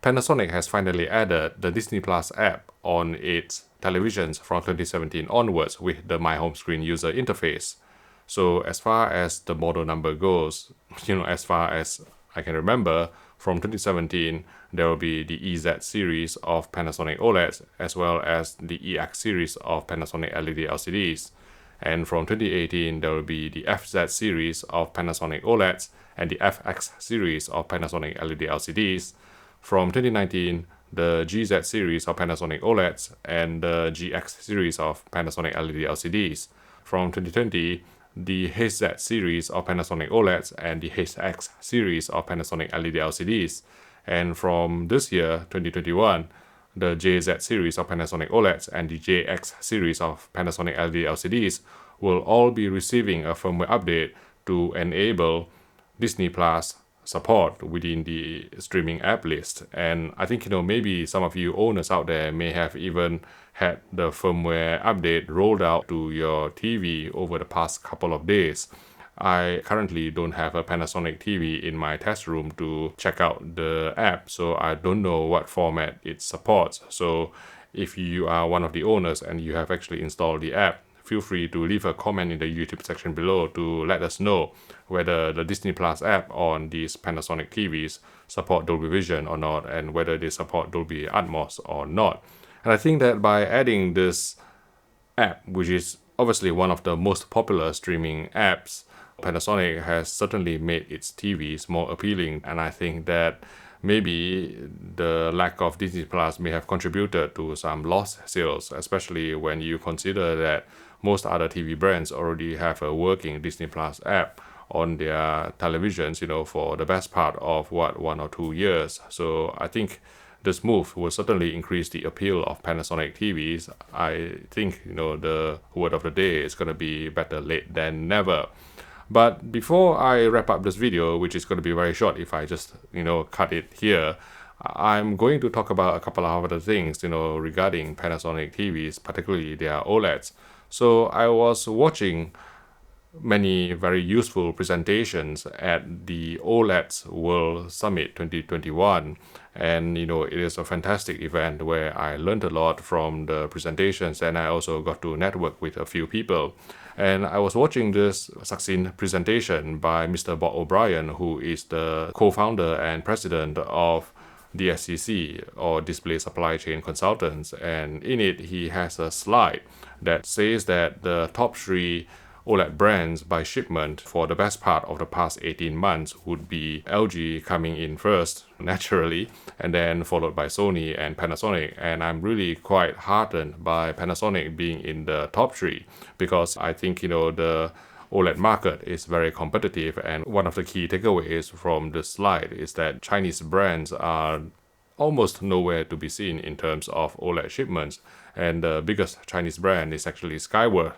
Panasonic has finally added the Disney Plus app on its televisions from 2017 onwards with the My Home Screen user interface. So as far as the model number goes, as far as I can remember, from 2017, there will be the EZ series of Panasonic OLEDs as well as the EX series of Panasonic LED LCDs. And from 2018, there will be the FZ series of Panasonic OLEDs and the FX series of Panasonic LED LCDs. From 2019, the GZ series of Panasonic OLEDs and the GX series of Panasonic LED LCDs. From 2020, the HZ series of Panasonic OLEDs and the HX series of Panasonic LED LCDs. And from this year, 2021, the JZ series of Panasonic OLEDs and the JX series of Panasonic LED LCDs will all be receiving a firmware update to enable Disney Plus support within the streaming app list. And I think, maybe some of you owners out there may have even had the firmware update rolled out to your TV over the past couple of days. I currently don't have a Panasonic TV in my test room to check out the app, so I don't know what format it supports. So if you are one of the owners and you have actually installed the app, feel free to leave a comment in the YouTube section below to let us know whether the Disney Plus app on these Panasonic TVs support Dolby Vision or not, and whether they support Dolby Atmos or not. And I think that by adding this app, which is obviously one of the most popular streaming apps, Panasonic has certainly made its TVs more appealing, and I think that maybe the lack of Disney Plus may have contributed to some lost sales, especially when you consider that most other TV brands already have a working Disney Plus app on their televisions, for the best part of 1 or 2 years. So I think this move will certainly increase the appeal of Panasonic TVs. I think, the word of the day is going to be better late than never. But before I wrap up this video, which is going to be very short if I just, cut it here, I'm going to talk about a couple of other things, regarding Panasonic TVs, particularly their OLEDs. So I was watching many very useful presentations at the OLEDs World Summit 2021. And, it is a fantastic event where I learned a lot from the presentations, and I also got to network with a few people. And I was watching this succinct presentation by Mr. Bob O'Brien, who is the co-founder and president of DSCC, or Display Supply Chain Consultants. And in it, he has a slide that says that the top 3 OLED brands by shipment for the best part of the past 18 months would be LG coming in first, naturally, and then followed by Sony and Panasonic. And I'm really quite heartened by Panasonic being in the top 3, because I think, the OLED market is very competitive, and one of the key takeaways from this slide is that Chinese brands are almost nowhere to be seen in terms of OLED shipments, and the biggest Chinese brand is actually Skyward.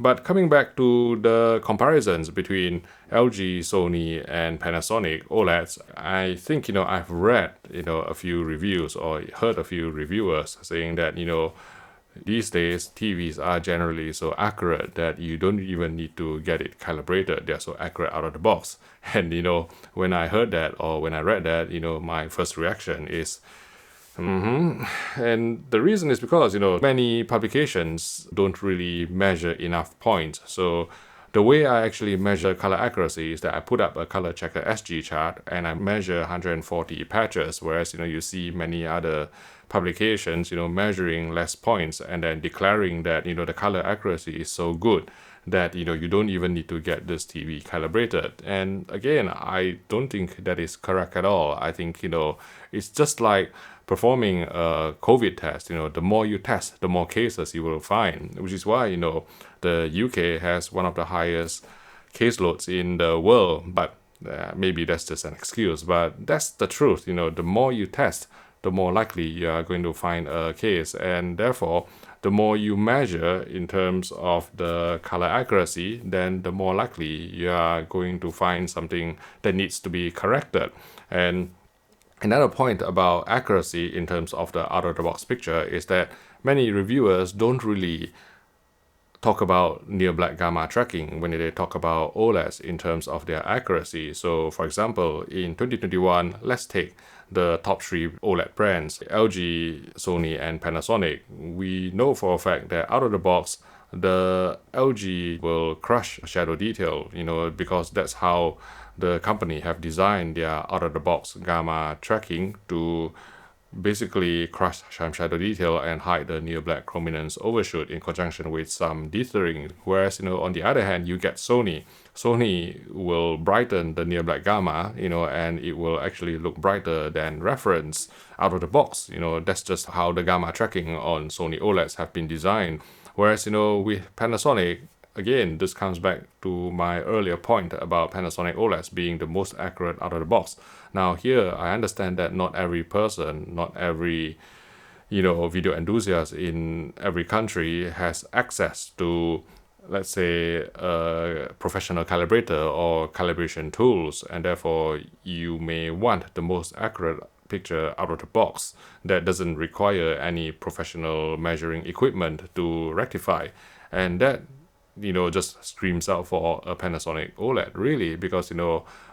But coming back to the comparisons between LG, Sony, and Panasonic OLEDs, I think, I've read, a few reviews or heard a few reviewers saying that, these days TVs are generally so accurate that you don't even need to get it calibrated. They're so accurate out of the box. And, when I heard that or when I read that, my first reaction is, And the reason is because, many publications don't really measure enough points. So the way I actually measure color accuracy is that I put up a color checker SG chart and I measure 140 patches, whereas, you see many other publications, measuring less points and then declaring that, the color accuracy is so good that, you don't even need to get this TV calibrated. And again, I don't think that is correct at all. I think, it's just like performing a COVID test. The more you test, the more cases you will find, which is why, the UK has one of the highest caseloads in the world. But maybe that's just an excuse, but that's the truth. The more you test, the more likely you are going to find a case, and therefore the more you measure in terms of the color accuracy, then the more likely you are going to find something that needs to be corrected. And another point about accuracy in terms of the out-of-the-box picture is that many reviewers don't really talk about near black gamma tracking when they talk about OLEDs in terms of their accuracy. So for example, in 2021, let's take the top 3 OLED brands, LG, Sony, and Panasonic. We know for a fact that out of the box, the LG will crush shadow detail, because that's how the company have designed their out-of-the-box gamma tracking to basically crush some shadow detail and hide the near black chrominance overshoot in conjunction with some dithering. Whereas, on the other hand, you get Sony. Sony will brighten the near black gamma, and it will actually look brighter than reference out of the box. That's just how the gamma tracking on Sony OLEDs have been designed. Whereas, with Panasonic, again, this comes back to my earlier point about Panasonic OLEDs being the most accurate out of the box. Now here, I understand that not every person, not every video enthusiast in every country has access to, let's say, a professional calibrator or calibration tools, and therefore you may want the most accurate picture out of the box that doesn't require any professional measuring equipment to rectify. And that just screams out for a Panasonic OLED, really, because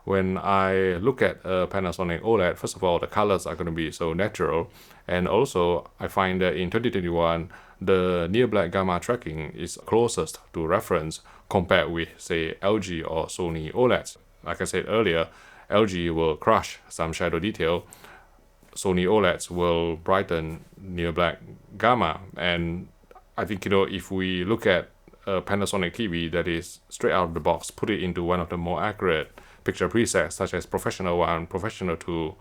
when I look at a Panasonic OLED, first of all, the colors are going to be so natural, and also I find that in 2021 the near black gamma tracking is closest to reference compared with, say, LG or Sony OLEDs. Like I said earlier, LG will crush some shadow detail, Sony OLEDs will brighten near black gamma. And I think if we look at a Panasonic TV that is straight out of the box, put it into one of the more accurate picture presets such as Professional 1, Professional 2,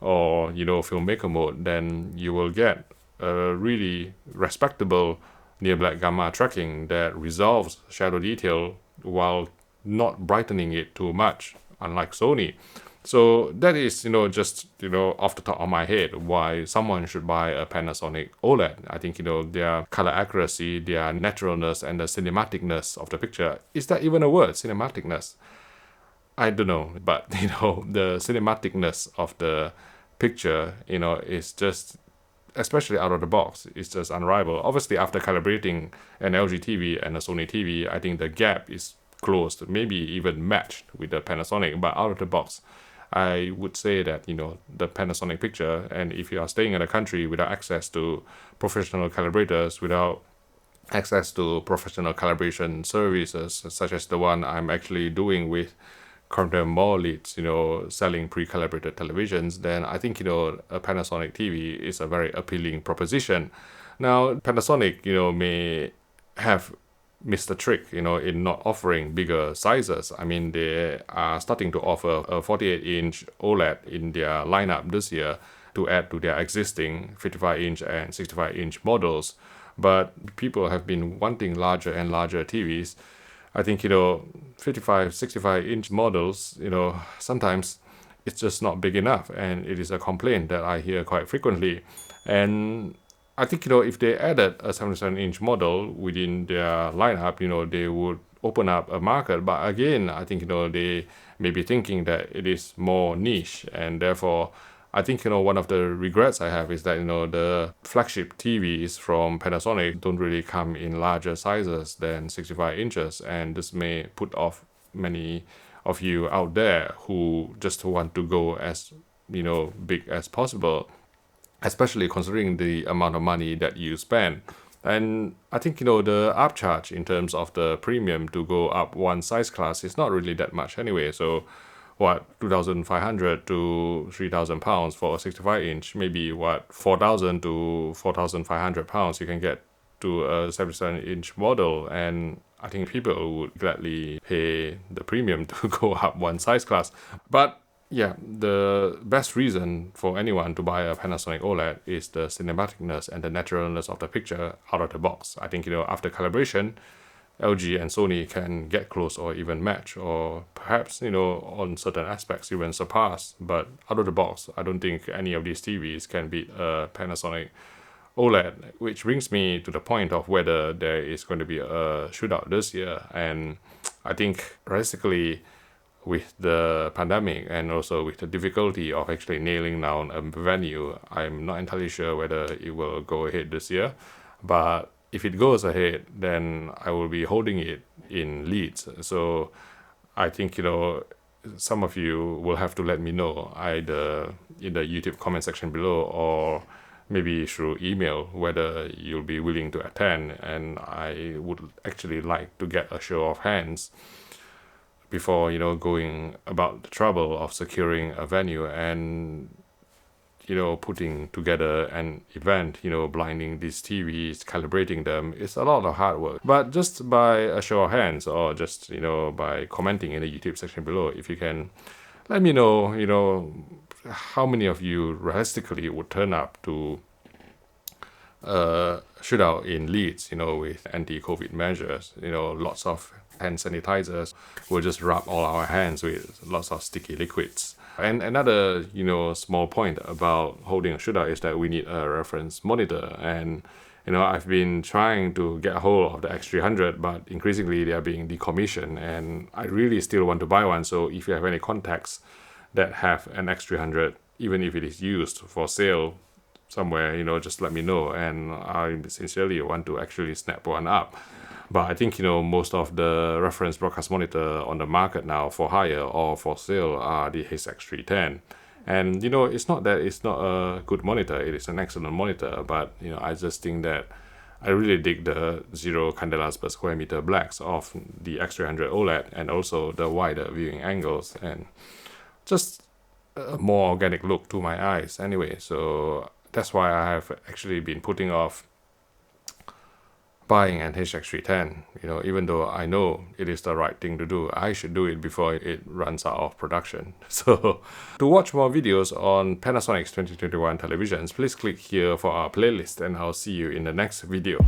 or filmmaker mode, then you will get a really respectable near black gamma tracking that resolves shadow detail while not brightening it too much, unlike Sony. So that is, just, off the top of my head, why someone should buy a Panasonic OLED. I think, their color accuracy, their naturalness, and the cinematicness of the picture. Is that even a word, cinematicness? I don't know. But, the cinematicness of the picture, is just, especially out of the box, it's just unrivaled. Obviously, after calibrating an LG TV and a Sony TV, I think the gap is closed, maybe even matched with the Panasonic. But out of the box, I would say that, the Panasonic picture, and if you are staying in a country without access to professional calibrators, without access to professional calibration services, such as the one I'm actually doing with Quantum Mall Leads, selling pre-calibrated televisions, then I think, a Panasonic TV is a very appealing proposition. Now, Panasonic, may have missed the trick, in not offering bigger sizes. I mean, they are starting to offer a 48-inch OLED in their lineup this year to add to their existing 55-inch and 65-inch models. But people have been wanting larger and larger TVs. I think, 55, 65-inch models, sometimes it's just not big enough. And it is a complaint that I hear quite frequently. And I think, if they added a 77-inch model within their lineup, they would open up a market. But again, I think, they may be thinking that it is more niche. And therefore, I think, one of the regrets I have is that, the flagship TVs from Panasonic don't really come in larger sizes than 65 inches. And this may put off many of you out there who just want to go as, big as possible, especially considering the amount of money that you spend. And I think, the upcharge in terms of the premium to go up one size class is not really that much anyway. So, 2,500 to 3,000 pounds for a 65-inch, maybe 4,000 to 4,500 pounds you can get to a 77-inch model. And I think people would gladly pay the premium to go up one size class. But yeah, the best reason for anyone to buy a Panasonic OLED is the cinematicness and the naturalness of the picture out of the box. I think, after calibration, LG and Sony can get close or even match, or perhaps, on certain aspects even surpass. But out of the box, I don't think any of these TVs can beat a Panasonic OLED, which brings me to the point of whether there is going to be a shootout this year. And I think realistically, with the pandemic and also with the difficulty of actually nailing down a venue, I'm not entirely sure whether it will go ahead this year. But if it goes ahead, then I will be holding it in leads. So I think, some of you will have to let me know either in the YouTube comment section below or maybe through email whether you'll be willing to attend. And I would actually like to get a show of hands before, going about the trouble of securing a venue and, putting together an event, blinding these TVs, calibrating them. It's a lot of hard work. But just by a show of hands or just, by commenting in the YouTube section below, if you can let me know, how many of you realistically would turn up to shootout in Leeds, with anti-COVID measures, lots of hand sanitizers. We'll just rub all our hands with lots of sticky liquids. And another, small point about holding a shootout is that we need a reference monitor. And, I've been trying to get a hold of the X300, but increasingly they are being decommissioned. And I really still want to buy one. So if you have any contacts that have an X300, even if it is used for sale somewhere, just let me know. And I sincerely want to actually snap one up. But I think, most of the reference broadcast monitor on the market now for hire or for sale are the HX310. And, it's not that it's not a good monitor. It is an excellent monitor. But, I just think that I really dig the 0 candelas per square meter blacks of the X300 OLED and also the wider viewing angles and just a more organic look to my eyes anyway. So that's why I have actually been putting off buying an HX310, even though I know it is the right thing to do. I should do it before it runs out of production. So to watch more videos on Panasonic's 2021 televisions, please click here for our playlist and I'll see you in the next video.